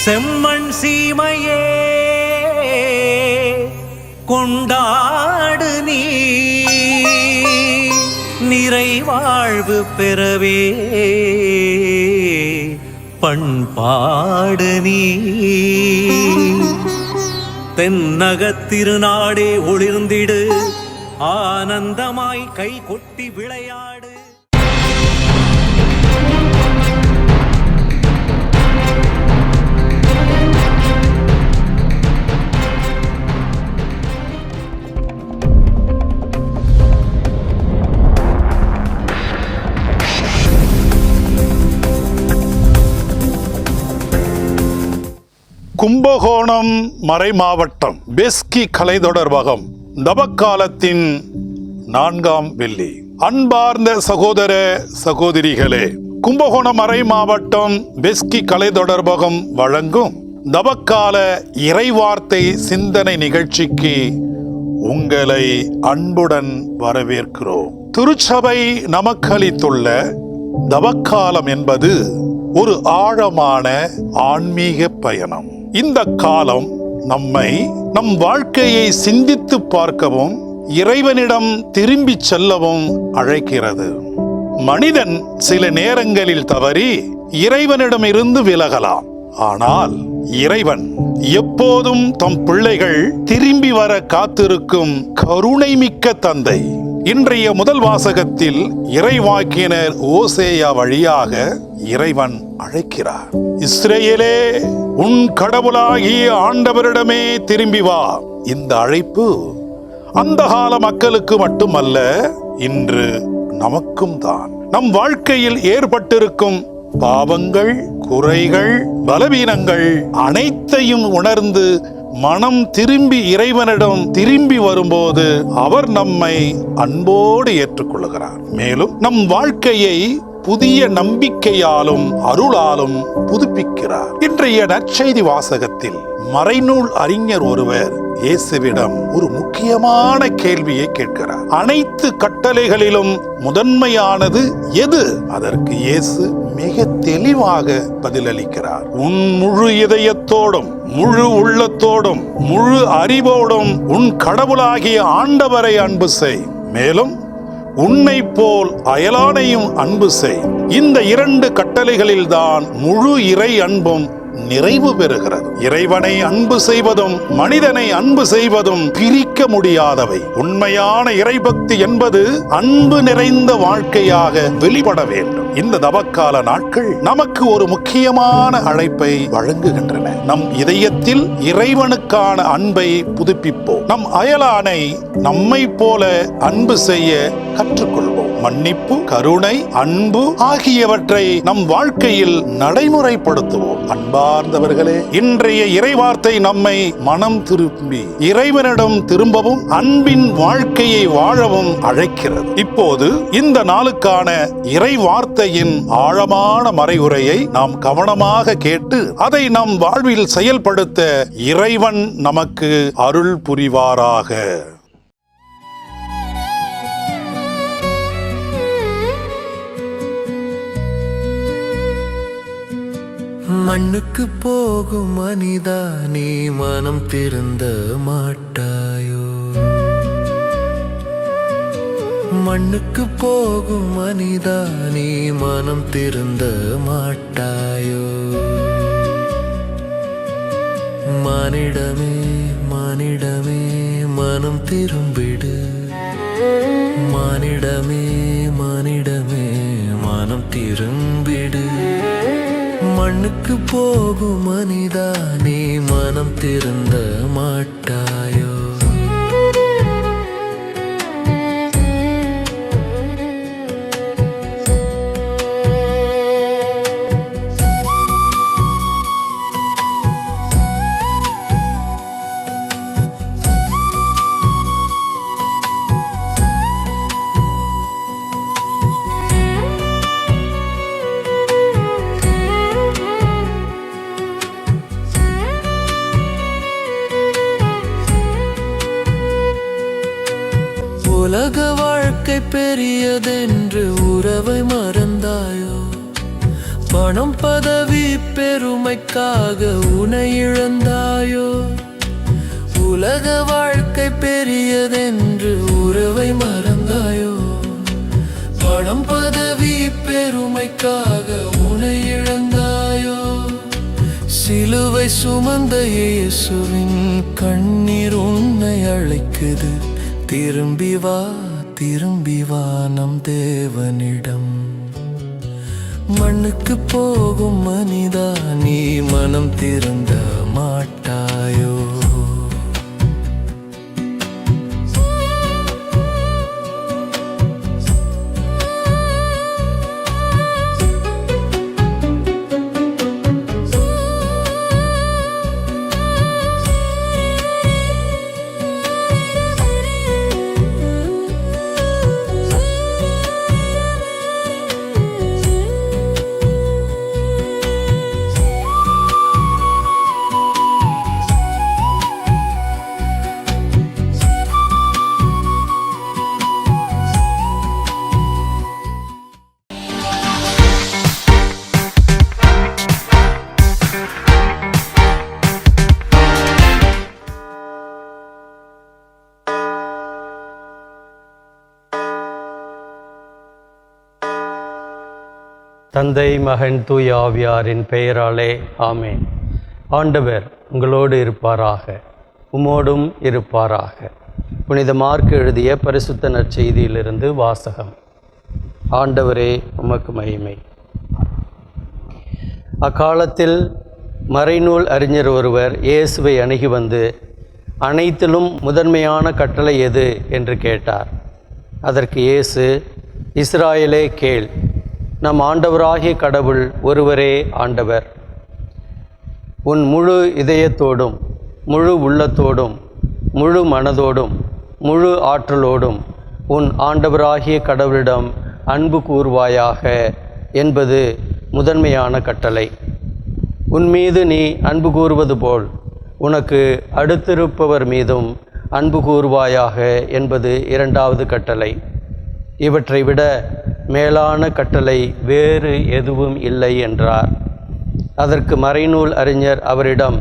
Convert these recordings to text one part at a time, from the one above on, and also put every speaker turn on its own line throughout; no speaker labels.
செம்மண் சீமையே கொண்டாடு நீ நிறைவாழ்வு பெறவே பண்பாடு நீ தென்னகத்திருநாடே ஒளிர்ந்திடு ஆனந்தமாய் கை கொட்டி விளையாடு.
கும்பகோணம் மறைமாவட்டம் பெஸ்கி கலை தொடர்பகம் தவக்காலத்தின் 4ஆம் வெள்ளி. அன்பார்ந்த சகோதர சகோதரிகளே, கும்பகோணம் மறை மாவட்டம் பெஸ்கி கலை தொடர்பகம் வழங்கும் தவக்கால இறைவார்த்தை சிந்தனை நிகழ்ச்சிக்கு உங்களை அன்புடன் வரவேற்கிறோம். திருச்சபை நமக்களித்துள்ள தவக்காலம் என்பது ஒரு ஆழமான ஆன்மீக பயணம். இந்த காலம் நம்மை நம் வாழ்க்கையை சிந்தித்து பார்க்கவும் இறைவனிடம் திரும்பி செல்லவும் அழைக்கிறது. மனிதன் சில நேரங்களில் தவறி இறைவனிடம் இருந்து விலகலாம். ஆனால் இறைவன் எப்போதும் தம் பிள்ளைகள் திரும்பி வர காத்திருக்கும் கருணை மிக்க தந்தை. இன்றைய முதல் வாசகத்தில் இறைவாக்கினர் ஓசேயா வழியாக இறைவன் அழைக்கிறார். இஸ்ரேலே, உன் கடவுளாகிய ஆண்டவரிடமே திரும்பி வா. இந்த அழைப்பு அந்த கால மக்களுக்கு மட்டுமல்ல, இன்று நமக்கும் தான். நம் வாழ்க்கையில் ஏற்பட்டிருக்கும் பாவங்கள், குறைகள், பலவீனங்கள் அனைத்தையும் உணர்ந்து மனம் திரும்பி இறைவனிடம் திரும்பி வரும்போது அவர் நம்மை அன்போடு ஏற்றுக்கொள்கிறார். மேலும் நம் வாழ்க்கையை புதிய நம்பிக்கையாலும் அருளாலும் புதுப்பிக்கிறார். இன்றைய நற்செய்தி வாசகத்தில் மறைநூல் அறிஞர் ஒருவர் இயேசுவிடம் ஒரு முக்கியமான கேள்வியை கேட்கிறார். அனைத்து கட்டளைகளிலும் முதன்மையானது எது? அதற்கு இயேசு மிக தெளிவாக பதிலளிக்கிறார். உன் முழு இதயத்தோடும், முழு உள்ளத்தோடும், முழு அறிவோடும் உன் கடவுளாகிய ஆண்டவரை அன்பு செய். மேலும் உன்னை போல் அயலானையும் அன்பு செய். இந்த 2 கட்டளைகளில் தான் முழு இறை அன்பும் நிறைவு பெறுகிறது. இறைவனை அன்பு செய்வதும் மனிதனை அன்பு செய்வதும் பிரிக்க முடியாதவை. உண்மையான இறைபக்தி என்பது அன்பு நிறைந்த வாழ்க்கையாக வெளிப்பட வேண்டும். இந்த தவக்கால நாட்கள் நமக்கு ஒரு முக்கியமான அழைப்பை வழங்குகின்றன. நம் இதயத்தில் இறைவனுக்கான அன்பை புதுப்பிப்போம். நம் அயலானை நம்மை போல அன்பு செய்ய கற்றுக்கொள்வோம். மன்னிப்பு, கருணை, அன்பு ஆகியவற்றை நம் வாழ்க்கையில் நடைமுறைப்படுத்துவோம். அன்பார்ந்தவர்களே, இன்றைய இறைவார்த்தை நம்மை மனம் திரும்பி இறைவனிடம் திரும்பவும் அன்பின் வாழ்க்கையை வாழவும் அழைக்கிறது. இப்போது இந்த நாளுக்கான இறை வார்த்தையின் ஆழமான மறைவுரையை நாம் கவனமாக கேட்டு அதை நம் வாழ்வில் செயல்படுத்த இறைவன் நமக்கு அருள் புரிவாராக.
மண்ணுக்கு போகும் மனிதா, நீ மனம் திருந்த மாட்டாயோ? மண்ணுக்கு போகும் மனிதா, நீ மனம் திருந்த மாட்டாயோ? மானிடமே, மானிடமே, மனம் திரும்பிடு. மானிடமே, மானிடமே, மனம் திரும்பிடு. மண்ணுக்கு போகும் மனிதா, நீ மனம் திருந்த மாட்டாயோ? உலக வாழ்க்கை பெரியதென்று உறவை மறந்தாயோ? பணம் பதவி பெருமைக்காக உன்னை இழந்தாயோ? உலக வாழ்க்கை பெரியதென்று உறவை மறந்தாயோ? பணம் பதவி பெருமைக்காக உன்னை இழந்தாயோ? சிலுவை சுமந்த இயேசுவின் கண்ணீர் உன்னை அழைக்குது. திரும்பி வா, திரும்பி வா நம் தேவனிடம். மண்ணுக்கு போகும் மனிதா, நீ மனம் திருந்த மாட்டாயோ?
தந்தை, மகன், தூய ஆவியாரின் பெயராலே ஆமென். ஆண்டவர் உங்களோடு இருப்பாராக, உம்மோடும் இருப்பாராக. புனித மார்க் எழுதிய பரிசுத்த நற்செய்தியிலிருந்து வாசகம். ஆண்டவரே உமக்கு மகிமை. அக்காலத்தில் மறைநூல் அறிஞர் ஒருவர் இயேசுவை அணுகி வந்து, அனைத்திலும் முதன்மையான கட்டளை எது என்று கேட்டார். அதற்கு இயேசு, இஸ்ராயேலே கேள், நம் ஆண்டவராகிய கடவுள் ஒருவரே ஆண்டவர். உன் முழு இதயத்தோடும் முழு உள்ளத்தோடும் முழு மனதோடும் முழு ஆற்றலோடும் உன் ஆண்டவராகிய கடவுளிடம் அன்பு கூர்வாயாக என்பது முதன்மையான கட்டளை. உன் மீது நீ அன்பு கூறுவது போல் உனக்கு அடுத்திருப்பவர் மீதும் அன்பு கூர்வாயாக என்பது இரண்டாவது கட்டளை. இவற்றை விட மேலான கட்டளை வேறு எதுவும் இல்லை என்றார். அதற்கு மறைநூல் அறிஞர் அவரிடம்,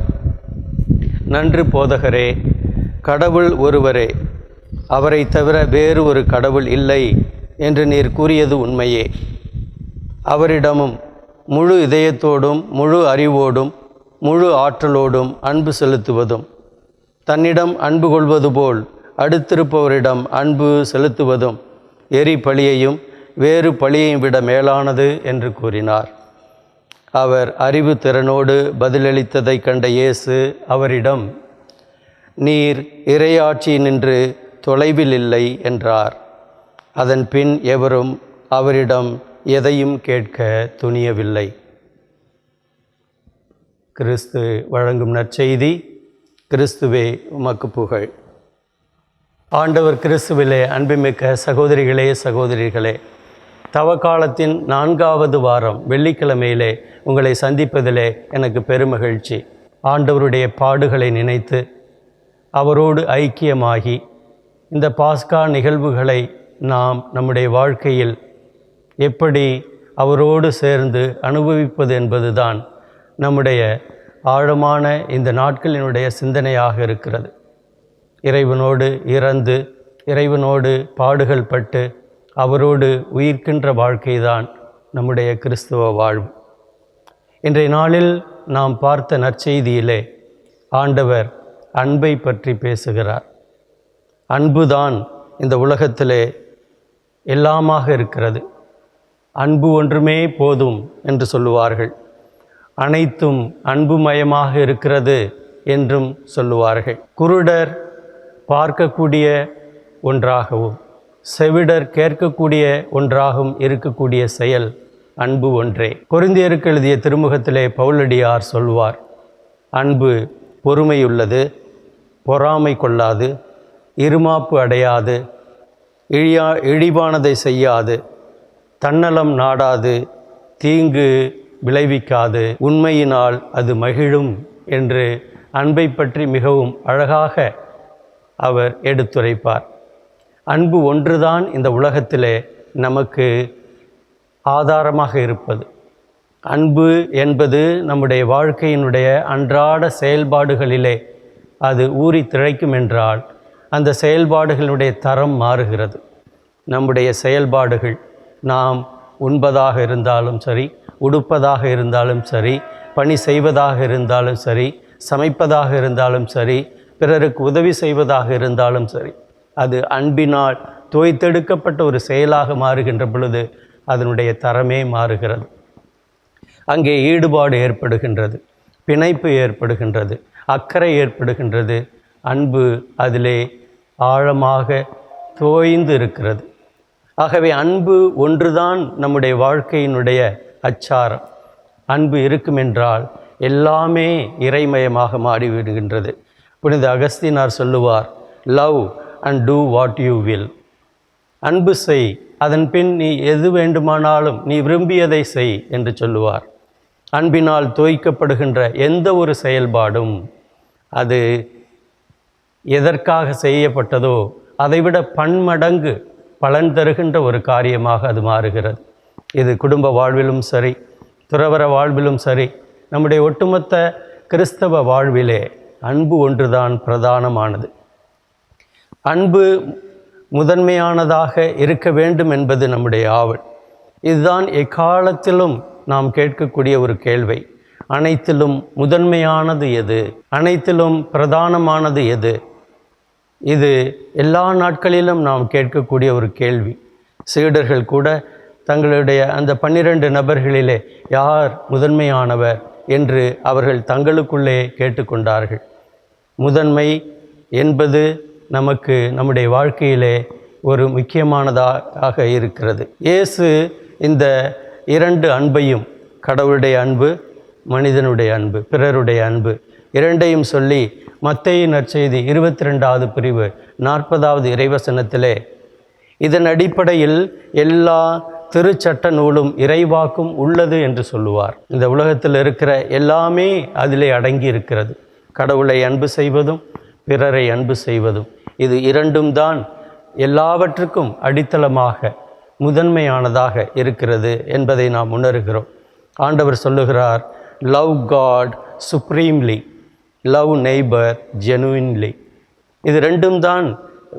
நன்று போதகரே, கடவுள் ஒருவரே, அவரை தவிர வேறு ஒரு கடவுள் இல்லை என்று நீர் கூறியது உண்மையே. அவரிடமும் முழு இதயத்தோடும் முழு அறிவோடும் முழு ஆற்றலோடும் அன்பு செலுத்துவதும், தன்னிடம் அன்பு கொள்வது போல் அடுத்திருப்பவரிடம் அன்பு செலுத்துவதும் எரி பலியையும் வேறு பலியையும் விட மேலானது என்று கூறினார். அவர் அறிவு திறனோடு பதிலளித்ததை கண்ட இயேசு அவரிடம், நீர் இறையாட்சி நின்று தொலைவில் இல்லை என்றார். அதன் பின் எவரும் அவரிடம் எதையும் கேட்க துணியவில்லை. கிறிஸ்து வழங்கும் நற்செய்தி. கிறிஸ்துவே உமக்கு புகழ். ஆண்டவர் கிறிஸ்துவிலே அன்புமிக்க சகோதரிகளே, சகோதரிகளே, தவக்காலத்தின் 4வது வாரம் வெள்ளிக்கிழமையிலே உங்களை சந்திப்பதிலே எனக்கு பெருமகிழ்ச்சி. ஆண்டவருடைய பாடுகளை நினைத்து அவரோடு ஐக்கியமாகி இந்த பாஸ்கா நிகழ்வுகளை நாம் நம்முடைய வாழ்க்கையில் எப்படி அவரோடு சேர்ந்து அனுபவிப்பது என்பதுதான் நம்முடைய ஆழமான இந்த நாட்களினுடைய சிந்தனையாக இருக்கிறது. இறைவனோடு இறந்து இறைவனோடு பாடுகள் பட்டு அவரோடு உயிர்க்கின்ற வாழ்க்கைதான் நம்முடைய கிறிஸ்துவ வாழ்வு. இன்றைய நாளில் நாம் பார்த்த நற்செய்தியிலே ஆண்டவர் அன்பை பற்றி பேசுகிறார். அன்புதான் இந்த உலகத்திலே எல்லாமாக இருக்கிறது. அன்பு ஒன்றுமே போதும் என்று சொல்லுவார்கள். அனைத்தும் அன்புமயமாக இருக்கிறது என்றும் சொல்லுவார்கள். குருடர் பார்க்கக்கூடிய ஒன்றாகவும் செவிடர் கேட்கக்கூடிய ஒன்றாகவும் இருக்கக்கூடிய செயல் அன்பு ஒன்றே. கொரிந்தியருக்கு எழுதிய திருமுகத்திலே பவுலடியார் சொல்வார், அன்பு பொறுமையுள்ளது, பொறாமை கொள்ளாது, இருமாப்பு அடையாது, இழிவானதை செய்யாது, தன்னலம் நாடாது, தீங்கு விளைவிக்காது, உண்மையினால் அது மகிழும் என்று அன்பை பற்றி மிகவும் அழகாக அவர் எடுத்துரைப்பார். அன்பு ஒன்றுதான் இந்த உலகத்திலே நமக்கு ஆதாரமாக இருப்பது. அன்பு என்பது நம்முடைய வாழ்க்கையினுடைய அன்றாட செயல்பாடுகளிலே அது ஊறி திளைக்கும் என்றால் அந்த செயல்பாடுகளுடைய தரம் மாறுகிறது. நம்முடைய செயல்பாடுகள் நாம் உண்பதாக இருந்தாலும் சரி, உடுப்பதாக இருந்தாலும் சரி, பணி செய்வதாக இருந்தாலும் சரி, சமைப்பதாக இருந்தாலும் சரி, பிறருக்கு உதவி செய்வதாக இருந்தாலும் சரி, அது அன்பினால் தோய்த்தெடுக்கப்பட்ட ஒரு செயலாக மாறுகின்ற பொழுது அதனுடைய தரமே மாறுகிறது. அங்கே ஈடுபாடு ஏற்படுகின்றது, பிணைப்பு ஏற்படுகின்றது, அக்கறை ஏற்படுகின்றது, அன்பு அதிலே ஆழமாக தோய்ந்து இருக்கிறது. ஆகவே அன்பு ஒன்றுதான் நம்முடைய வாழ்க்கையினுடைய அச்சாரம். அன்பு இருக்குமென்றால் எல்லாமே இறைமயமாக மாறிவிடுகின்றது. புனித அகஸ்தீனார் சொல்லுவார், love and do what you will. அன்பு செய், அதன் பின் நீ எது வேண்டுமானாலும் நீ விரும்பியதை செய் என்று சொல்லுவார். அன்பினால் தோய்க்கப்படுகின்ற எந்த ஒரு செயல்பாடும் அது எதற்காக செய்யப்பட்டதோ அதைவிட பன்மடங்கு பலன் தருகின்ற ஒரு காரியமாக அது மாறுகிறது. இது குடும்ப வாழ்விலும் சரி, துறவற வாழ்விலும் சரி, நம்முடைய ஒட்டுமொத்த கிறிஸ்தவ வாழ்விலே அன்பு ஒன்றுதான் பிரதானமானது. அன்பு முதன்மையானதாக இருக்க வேண்டும் என்பது நம்முடைய ஆவல். இதுதான் எக்காலத்திலும் நாம் கேட்கக்கூடிய ஒரு கேள்வி. அனைத்திலும் முதன்மையானது எது? அனைத்திலும் பிரதானமானது எது? இது எல்லா நாட்களிலும் நாம் கேட்கக்கூடிய ஒரு கேள்வி. சீடர்கள் கூட தங்களுடைய அந்த 12 நபர்களிலே யார் முதன்மையானவர் என்று அவர்கள் தங்களுக்குள்ளே கேட்டுக்கொண்டார்கள். முதன்மை என்பது நமக்கு நம்முடைய வாழ்க்கையிலே ஒரு முக்கியமானதாக இருக்கிறது. இயேசு இந்த 2 அன்பையும், கடவுளுடைய அன்பு, மனிதனுடைய அன்பு, பிறருடைய அன்பு, இரண்டையும் சொல்லி மத்தேயு நற்செய்தி 22வது பிரிவு 40வது இறைவசனத்திலே இதன் அடிப்படையில் எல்லா திருச்சட்ட நூலும் இறைவாக்கும் உள்ளது என்று சொல்லுவார். இந்த உலகத்தில் இருக்கிற எல்லாமே அதிலே அடங்கி இருக்கிறது. கடவுளை அன்பு செய்வதும் பிறரை அன்பு செய்வதும், இது இரண்டும் தான் எல்லாவற்றுக்கும் அடித்தளமாக முதன்மையானதாக இருக்கிறது என்பதை நாம் உணர்கிறோம். ஆண்டவர் சொல்லுகிறார், love God supremely, love neighbour genuinely. இது ரெண்டும் தான்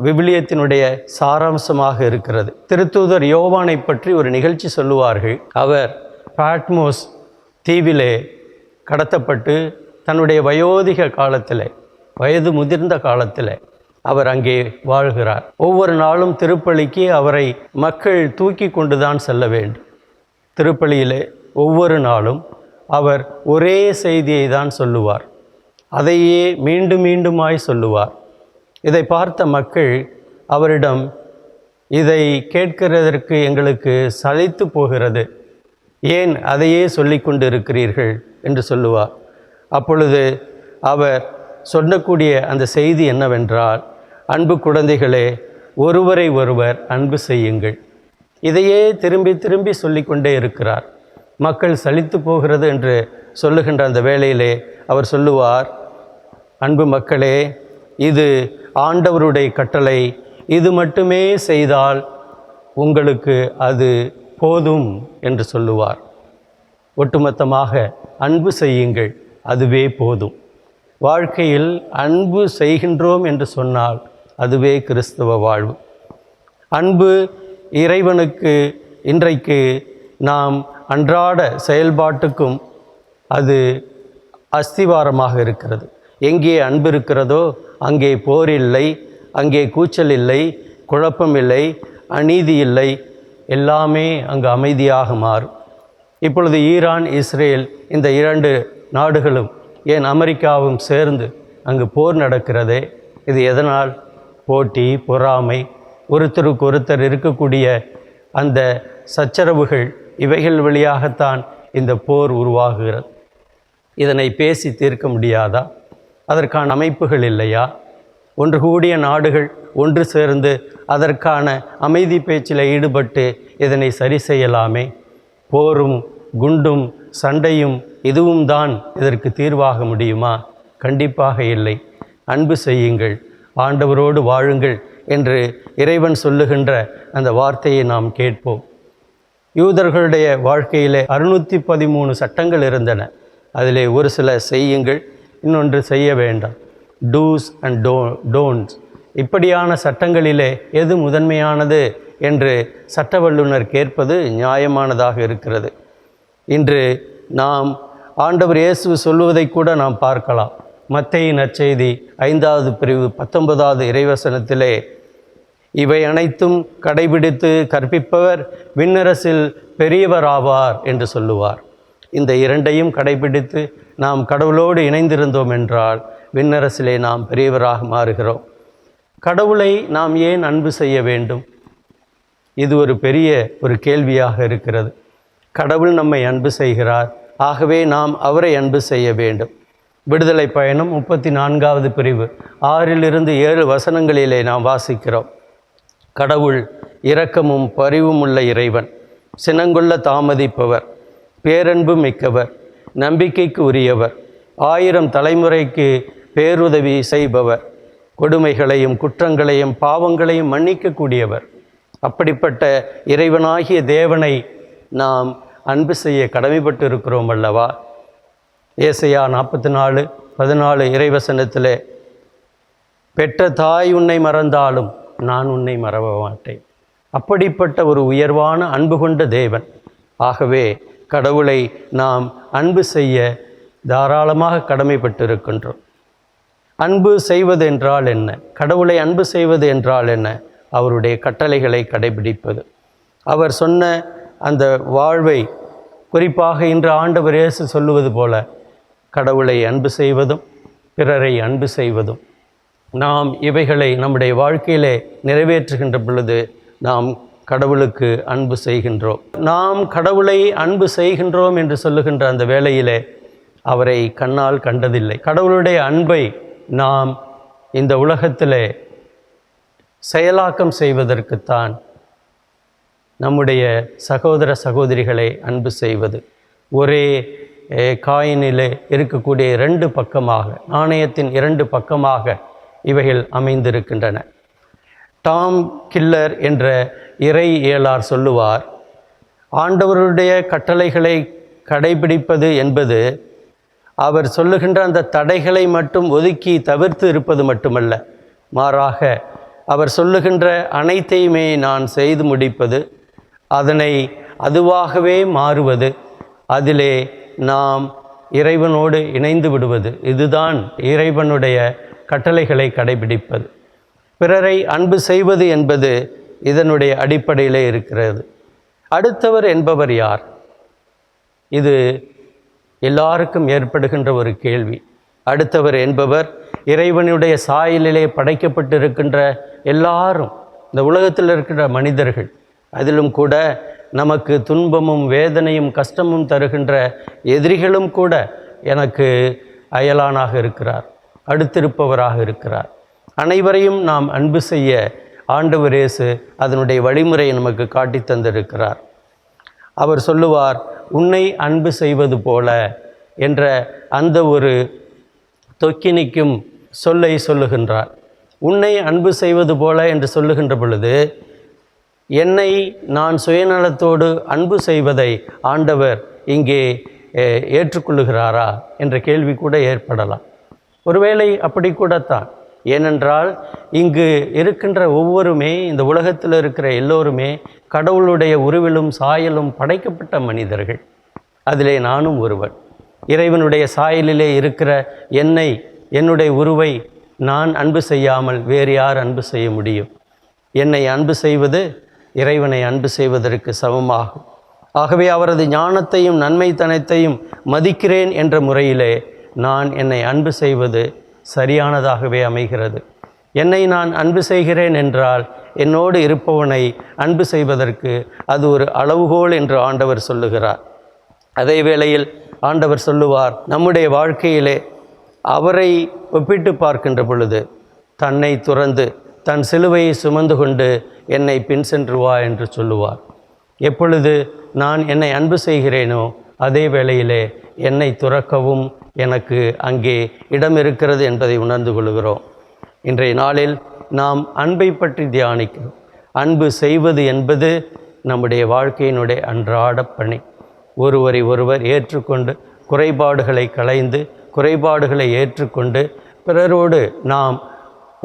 விவிலியத்தினுடைய சாராம்சமாக இருக்கிறது. திருத்தூதர் யோவானை பற்றி ஒரு நிகழ்ச்சி சொல்லுவார்கள். அவர் பாட்மோஸ் தீவிலே கடத்தப்பட்டு தன்னுடைய வயோதிக காலத்தில், வயது முதிர்ந்த காலத்தில் அவர் அங்கே வாழ்கிறார். ஒவ்வொரு நாளும் திருப்பலிக்கு அவரை மக்கள் தூக்கி கொண்டு தான் செல்ல வேண்டும். திருப்பலியிலே ஒவ்வொரு நாளும் அவர் ஒரே செய்தியை தான் சொல்லுவார், அதையே மீண்டும் மீண்டுமாய் சொல்லுவார். இதை பார்த்த மக்கள் அவரிடம், இதை கேட்கிறதற்கு எங்களுக்கு சலித்து போகிறது, ஏன் அதையே சொல்லி கொண்டு இருக்கிறீர்கள் என்று சொல்லுவார். அப்பொழுது அவர் சொல்லக்கூடிய அந்த செய்தி என்னவென்றால், அன்பு குழந்தைகளே, ஒருவரை ஒருவர் அன்பு செய்யுங்கள். இதையே திரும்பி திரும்பி சொல்லிக்கொண்டே இருக்கிறார். மக்கள் சலித்து போகிறது என்று சொல்லுகின்ற அந்த வேளையிலே அவர் சொல்லுவார், அன்பு மக்களே, இது ஆண்டவருடைய கட்டளை, இது மட்டுமே செய்தால் உங்களுக்கு அது போதும் என்று சொல்லுவார். ஒட்டுமொத்தமாக அன்பு செய்யுங்கள், அதுவே போதும். வாழ்க்கையில் அன்பு செய்கின்றோம் என்று சொன்னால் அதுவே கிறிஸ்தவ வாழ்வு. அன்பு இறைவனுக்கு இன்றைக்கு நாம் அன்றாட செயல்பாட்டுக்கும் அது அஸ்திவாரமாக இருக்கிறது. எங்கே அன்பு இருக்கிறதோ அங்கே போர் இல்லை, அங்கே கூச்சல் இல்லை, குழப்பம் இல்லை, அநீதி இல்லை, எல்லாமே அங்கு அமைதியாக மாறும். இப்பொழுது ஈரான், இஸ்ரேல் இந்த 2 நாடுகளும், ஏன் அமெரிக்காவும் சேர்ந்து அங்கு போர் நடக்கிறதே. இது எதனால்? போட்டி, பொறாமை, ஒருத்தருக்கு ஒருத்தர் இருக்கக்கூடிய அந்த சச்சரவுகள், இவைகள் வழியாகத்தான் இந்த போர் உருவாகுகிறது. இதனை பேசி தீர்க்க முடியாதா? அதற்கான அமைப்புகள் இல்லையா? ஒன்று கூடிய நாடுகள் ஒன்று சேர்ந்து அதற்கான அமைதி பேச்சில் ஈடுபட்டு இதனை சரி செய்யலாமே. போரும் குண்டும் சண்டையும் இதுவும் தான் இதற்கு தீர்வாக முடியுமா? கண்டிப்பாக இல்லை. அன்பு செய்யுங்கள், ஆண்டவரோடு வாழுங்கள் என்று இறைவன் சொல்லுகின்ற அந்த வார்த்தையை நாம் கேட்போம். யூதர்களுடைய வாழ்க்கையிலே 613 சட்டங்கள் இருந்தன. அதிலே ஒரு சில செய்யுங்கள், இன்னொன்று செய்ய வேண்டாம், டூஸ் அண்ட் டோன்ட்ஸ். இப்படியான சட்டங்களிலே எது முதன்மையானது என்று சட்ட வல்லுநர் கேட்பது நியாயமானதாக இருக்கிறது. இன்று நாம் ஆண்டவர் இயேசு சொல்லுவதை கூட நாம் பார்க்கலாம். மத்தேயு நற்செய்தி 5வது பிரிவு 19வது இறைவசனத்திலே, இவை அனைத்தும் கடைபிடித்து கற்பிப்பவர் விண்ணரசில் பெரியவர் ஆவார் என்று சொல்லுவார். இந்த இரண்டையும் கடைபிடித்து நாம் கடவுளோடு இணைந்திருந்தோம் என்றால் விண்ணரசிலே நாம் பெரியவராக மாறுகிறோம். கடவுளை நாம் ஏன் அன்பு செய்ய வேண்டும்? இது ஒரு பெரிய கேள்வியாக இருக்கிறது. கடவுள் நம்மை அன்பு செய்கிறார், ஆகவே நாம் அவரை அன்பு செய்ய வேண்டும். விடுதலை பயணம் 34வது பிரிவு 6லிருந்து 7 வசனங்களிலே நாம் வாசிக்கிறோம். கடவுள் இரக்கமும் பரிவும் உள்ள இறைவன், சினங்கொள்ள தாமதிப்பவர், பேரன்பு மிக்கவர், நம்பிக்கைக்கு உரியவர், 1000 தலைமுறைக்கு பேருதவி செய்பவர், கொடுமைகளையும் குற்றங்களையும் பாவங்களையும் மன்னிக்கக்கூடியவர். அப்படிப்பட்ட இறைவனாகிய தேவனை நாம் அன்பு செய்ய கடமைப்பட்டு இருக்கிறோம் அல்லவா? ஏசாயா 44:14 இறைவசனத்திலே, பெற்ற தாய் உன்னை மறந்தாலும் நான் உன்னை மறவ மாட்டேன். அப்படிப்பட்ட ஒரு உயர்வான அன்பு கொண்ட தேவன். ஆகவே கடவுளை நாம் அன்பு செய்ய தாராளமாக கடமைப்பட்டிருக்கின்றோம். அன்பு செய்வது என்றால் என்ன? கடவுளை அன்பு செய்வது என்றால் என்ன? அவருடைய கட்டளைகளை கடைபிடிப்பது. அவர் சொன்ன அந்த வாழ்வை, குறிப்பாக இன்று ஆண்டவர் இயேசு சொல்லுவது போல, கடவுளை அன்பு செய்வதும் பிறரை அன்பு செய்வதும். நாம் இவைகளை நம்முடைய வாழ்க்கையிலே நிறைவேற்றுகின்ற பொழுது நாம் கடவுளுக்கு அன்பு செய்கின்றோம். நாம் கடவுளை அன்பு செய்கின்றோம் என்று சொல்லுகின்ற அந்த வேளையிலே அவரை கண்ணால் கண்டதில்லை. கடவுளுடைய அன்பை நாம் இந்த உலகத்திலே செயலாக்கம் செய்வதற்குத்தான் நம்முடைய சகோதர சகோதரிகளை அன்பு செய்வது. ஒரே காயினிலே இருக்கக்கூடிய 2 பக்கமாக, நாணயத்தின் 2 பக்கமாக இவைகள் அமைந்திருக்கின்றன. டாம் கில்லர் என்ற இறை இயலார் சொல்லுவார், ஆண்டவருடைய கட்டளைகளை கடைபிடிப்பது என்பது அவர் சொல்லுகின்ற அந்த தடைகளை மட்டும் ஒதுக்கி தவிர்த்து இருப்பது மட்டுமல்ல, மாறாக அவர் சொல்லுகின்ற அனைத்தையுமே நான் செய்து முடிப்பது, அதனை அதுவாகவே மாறுவது, அதிலே நாம் இறைவனோடு இணைந்து விடுவது. இதுதான் இறைவனுடைய கட்டளைகளை கடைபிடிப்பது. பிறரை அன்பு செய்வது என்பது இதனுடைய அடிப்படையிலே இருக்கிறது. அடுத்தவர் என்பவர் யார்? இது எல்லாருக்கும் ஏற்படுகின்ற ஒரு கேள்வி. அடுத்தவர் என்பவர் இறைவனுடைய சாயலிலே படைக்கப்பட்டிருக்கின்ற எல்லாரும், இந்த உலகத்தில் இருக்கிற மனிதர்கள். அதிலும் கூட நமக்கு துன்பமும் வேதனையும் கஷ்டமும் தருகின்ற எதிரிகளும் கூட எனக்கு அயலானாக இருக்கிறார், அடுத்திருப்பவராக இருக்கிறார். அனைவரையும் நாம் அன்பு செய்ய ஆண்டவர் இயேசு அதனுடைய வழிமுறையை நமக்கு காட்டி தந்திருக்கிறார். அவர் சொல்லுவார், உன்னை அன்பு செய்வது போல என்ற அந்த ஒரு தொக்கினிக்கும் சொல்லை சொல்லுகின்றார். உன்னை அன்பு செய்வது போல என்று சொல்லுகின்ற பொழுது, என்னை நான் சுயநலத்தோடு அன்பு செய்வதை ஆண்டவர் இங்கே ஏற்றுக்கொள்ளுகிறாரா என்ற கேள்வி கூட ஏற்படலாம். ஒருவேளை அப்படி கூடத்தான். ஏனென்றால் இங்கு இருக்கின்ற ஒவ்வொருமே, இந்த உலகத்தில் இருக்கிற எல்லோருமே கடவுளுடைய உருவிலும் சாயலும் படைக்கப்பட்ட மனிதர்கள். அதிலே நானும் ஒருவன். இறைவனுடைய சாயலிலே இருக்கிற என்னை, என்னுடைய உருவை நான் அன்பு செய்யாமல் வேறு யார் அன்பு செய்ய முடியும்? என்னை அன்பு செய்வது இறைவனை அன்பு செய்வதற்கு சமமாகும். ஆகவே அவரது ஞானத்தையும் நன்மைத்தனத்தையும் மதிக்கிறேன் என்ற முறையிலே நான் என்னை அன்பு செய்வது சரியானதாகவே அமைகிறது. என்னை நான் அன்பு செய்கிறேன் என்றால் என்னோடு இருப்பவனை அன்பு செய்வதற்கு அது ஒரு அளவுகோல் என்று ஆண்டவர் சொல்லுகிறார். அதே வேளையில் ஆண்டவர் சொல்லுவார், நம்முடைய வாழ்க்கையிலே அவரை ஒப்பிட்டு பார்க்கின்ற பொழுது தன்னை துறந்து தன் சிலுவையை சுமந்து கொண்டு என்னை பின் சென்று வா என்று சொல்லுவார். எப்பொழுது நான் என்னை அன்பு செய்கிறேனோ அதே வேளையிலே என்னை துறக்கவும் எனக்கு அங்கே இடம் இருக்கிறது என்பதை உணர்ந்து கொள்கிறோம். இன்றைய நாளில் நாம் அன்பை பற்றி தியானிக்கிறோம். அன்பு செய்வது என்பது நம்முடைய வாழ்க்கையினுடைய அன்றாட பணி. ஒருவரை ஒருவர் ஏற்றுக்கொண்டு குறைபாடுகளை களைந்து குறைபாடுகளை ஏற்றுக்கொண்டு பிறரோடு நாம்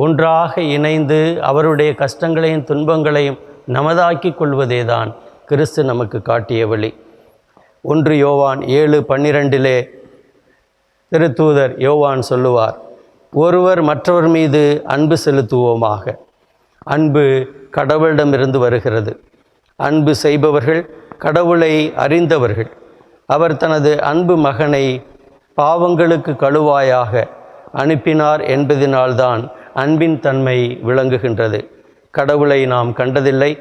ஒன்றாக இணைந்து அவருடைய கஷ்டங்களையும் துன்பங்களையும் நமதாக்கி கொள்வதே தான் கிறிஸ்து நமக்கு காட்டிய வழி. 1 யோவான் 7:12 திருத்தூதர் யோவான் சொல்லுவார், ஒருவர் மற்றவர் மீது அன்பு செலுத்துவோமாக. அன்பு கடவுளிடமிருந்து வருகிறது. அன்பு செய்பவர்கள் கடவுளை அறிந்தவர்கள். அவர் தனது அன்பு மகனை பாவங்களுக்கு கழுவாயாக அனுப்பினார் என்பதினால்தான் அன்பின் தன்மை விளங்குகின்றது. கடவுளை நாம் கண்டதில்லை.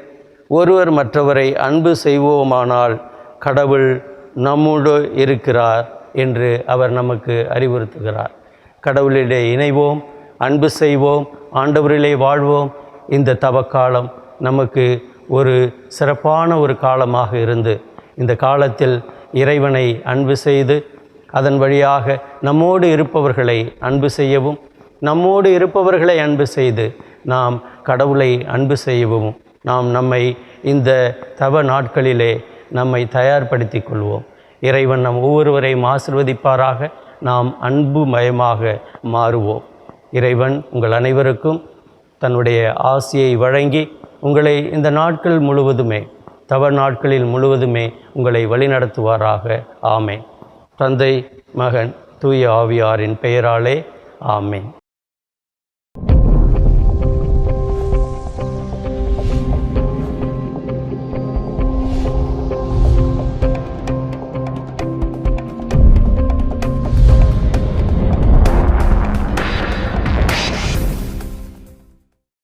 ஒருவர் மற்றவரை அன்பு செய்வோமானால் கடவுள் நம்மோடு இருக்கிறார் என்று அவர் நமக்கு அறிவுறுத்துகிறார். கடவுளிலே இணைவோம், அன்பு செய்வோம், ஆண்டவரிலே வாழ்வோம். இந்த தவக்காலம் நமக்கு ஒரு சிறப்பான ஒரு காலமாக இருந்து இந்த காலத்தில் இறைவனை அன்பு செய்து அதன் வழியாக நம்மோடு இருப்பவர்களை அன்பு செய்யவும், நம்மோடு இருப்பவர்களை அன்பு செய்து நாம் கடவுளை அன்பு செய்யவும் நாம் நம்மை இந்த தவ நாட்களிலே நம்மை தயார்படுத்தி கொள்வோம். இறைவன் நம் ஒவ்வொருவரையும் ஆசிர்வதிப்பாராக. நாம் அன்பு மயமாக மாறுவோம். இறைவன் உங்கள் அனைவருக்கும் தன்னுடைய ஆசியை வழங்கி உங்களை இந்த நாட்கள் முழுவதுமே தவ நாட்களில் முழுவதுமே உங்களை வழிநடத்துவாராக. ஆமென். தந்தை, மகன், தூய ஆவியாரின் பெயராலே ஆமென்.